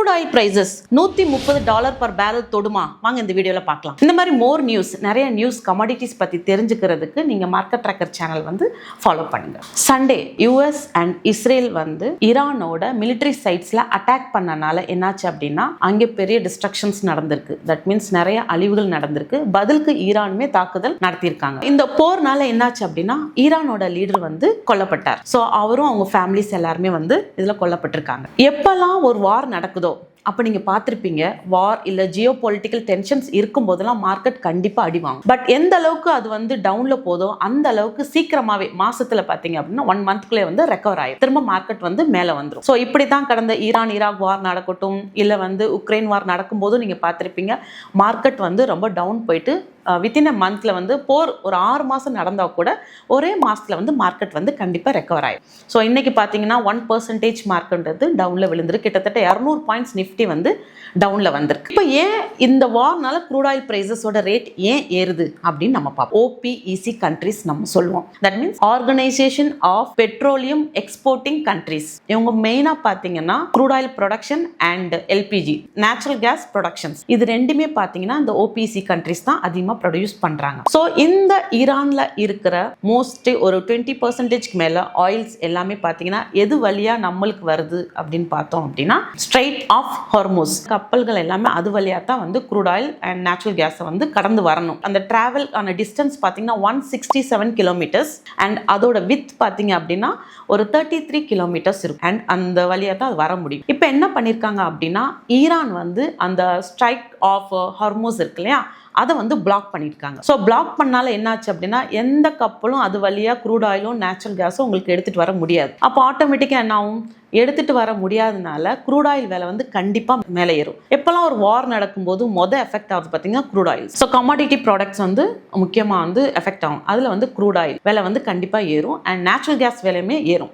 crude oil prices $130 per barrel தொடுமா வாங்க இந்த வீடியோல பார்க்கலாம். இந்த மாதிரி மோர் நியூஸ் நிறைய நியூஸ் கமாடிட்டிஸ் பத்தி தெரிஞ்சுக்கிறதுக்கு நீங்க மார்க்கெட் ட்ராக்கர் சேனல் வந்து ஃபாலோ பண்ணுங்க. சண்டே US அண்ட் இஸ்ரேல் வந்து ஈரானோட மிலிட்டரி சைட்ஸ்ல அட்டாக் பண்ணனால என்னாச்சு அப்படின்னா அங்கே பெரிய டிஸ்ட்ரக்ஷன்ஸ் நடந்திருக்கு. தட் மீன்ஸ் நிறைய அழிவுகள் நடந்திருக்கு. பதிலுக்கு ஈரானுமே தாக்குதல் நடத்தியிருக்காங்க. இந்த போர்னால என்னாச்சு அப்படின்னா ஈரானோட லீடர் வந்து கொல்லப்பட்டார். ஸோ அவரும் அவங்க ஃபேமிலிஸ் எல்லாருமே வந்து இதுல கொல்லப்பட்டிருக்காங்க. எப்பெல்லாம் ஒரு வார் நடக்குதோ அப்போ நீங்கள் பார்த்துருப்பீங்க, வார் இல்லை ஜியோ பொலிட்டிக்கல் டென்ஷன்ஸ் இருக்கும் போதெல்லாம் மார்க்கெட் கண்டிப்பாக அடிவாங்க. பட் எந்த அளவுக்கு அது வந்து டவுனில் போதோ அந்த அளவுக்கு சீக்கிரமாகவே மாசத்துல பார்த்தீங்க அப்படின்னா 1 மந்த்குள்ளே வந்து ரெக்கவர் ஆகும். திரும்ப மார்க்கெட் வந்து மேலே வந்துடும். ஸோ இப்படி தான் கடந்த ஈராக் வார் நடக்கட்டும் இல்லை வந்து உக்ரைன் வார் நடக்கும்போதும் நீங்கள் பார்த்துருப்பீங்க, மார்க்கெட் வந்து ரொம்ப டவுன் போயிட்டு வித்தின் அ மந்த்ல வந்து போர் ஒரு 6 மாதம் நடந்தால் கூட ஒரே மாதத்தில் வந்து மார்க்கெட் வந்து கண்டிப்பாக ரெக்கவர் ஆகும். ஸோ இன்னைக்கு பார்த்தீங்கன்னா 1% மார்க்கெட்ன்றது டவுனில் விழுந்திருக்கு. கிட்டத்தட்ட 200 பாயிண்ட்ஸ் நிஃப்டி வந்து டவுனில் வந்திருக்கு. இப்போ ஏன் இந்த வார்னால க்ரூட் ஆயில் பிரைசஸோட ரேட் ஏன் ஏறுது அப்படின்னு நம்ம பார்ப்போம். OPEC கண்ட்ரிஸ் நம்ம சொல்லுவோம். That means organisation of petroleum exporting countries. இவங்க மெயினாக பார்த்தீங்கன்னா crude oil production and LPG natural gas productions இது ரெண்டுமே பார்த்தீங்கன்னா இந்த OPEC கண்ட்ரிஸ் தான் அதிகமாக ப்ரொடியூஸ் பண்றாங்க. ஸோ இந்த ஈரான்ல இருக்கிற மோஸ்ட் ஒரு 20% மேல ஆயில்ஸ் எல்லாமே பார்த்தீங்கன்னா எது வழியா நம்மளுக்கு வருது அப்படின்னு பார்த்தோம் அப்படின்னா ஸ்ட்ரைட் ஆஃப் ஹார்மோஸ் கப்பல்கள் எல்லாமே அது வழியா தான் வந்து க்ரூட் ஆயில் அண்ட் நேச்சுரல் கேஸை வந்து கடந்து வரணும். அந்த டிராவல் ஆன டிஸ்டன்ஸ் பார்த்தீங்கன்னா 167 கிலோமீட்டர்ஸ் அண்ட் அதோட வித் பார்த்தீங்க அப்படின்னா ஒரு 33 கிலோமீட்டர்ஸ் இருக்கும். அண்ட் அந்த வழியா தான் அது வர முடியும். இப்போ என்ன பண்ணியிருக்காங்க அப்படின்னா ஈரான் வந்து அந்த ஸ்ட்ரைக் ஆஃப் ஹார்மோஸ் இருக்கு இல்லையா, அதை வந்து பிளாக் பண்ணியிருக்காங்க. ஸோ பிளாக் பண்ணால என்னாச்சு அப்படின்னா எந்த கப்பலும் அது வழியாக க்ரூட் ஆயிலும் நேச்சுரல் கேஸும் உங்களுக்கு எடுத்துகிட்டு வர முடியாது. அப்போ ஆட்டோமேட்டிக்காக என்ன ஆகும், எடுத்துகிட்டு வர முடியாதனால க்ரூட் ஆயில் விலை வந்து கண்டிப்பாக மேலே ஏறும். எப்போல்லாம் ஒரு வார் நடக்கும்போது எஃபெக்ட் ஆகுது பார்த்தீங்கன்னா crude oil. So commodity products வந்து முக்கியமாக வந்து எஃபெக்ட் ஆகும். அதில் வந்து க்ரூட் ஆயில் விலை வந்து கண்டிப்பாக ஏறும் அண்ட் நேச்சுரல் கேஸ் விலையுமே ஏறும்.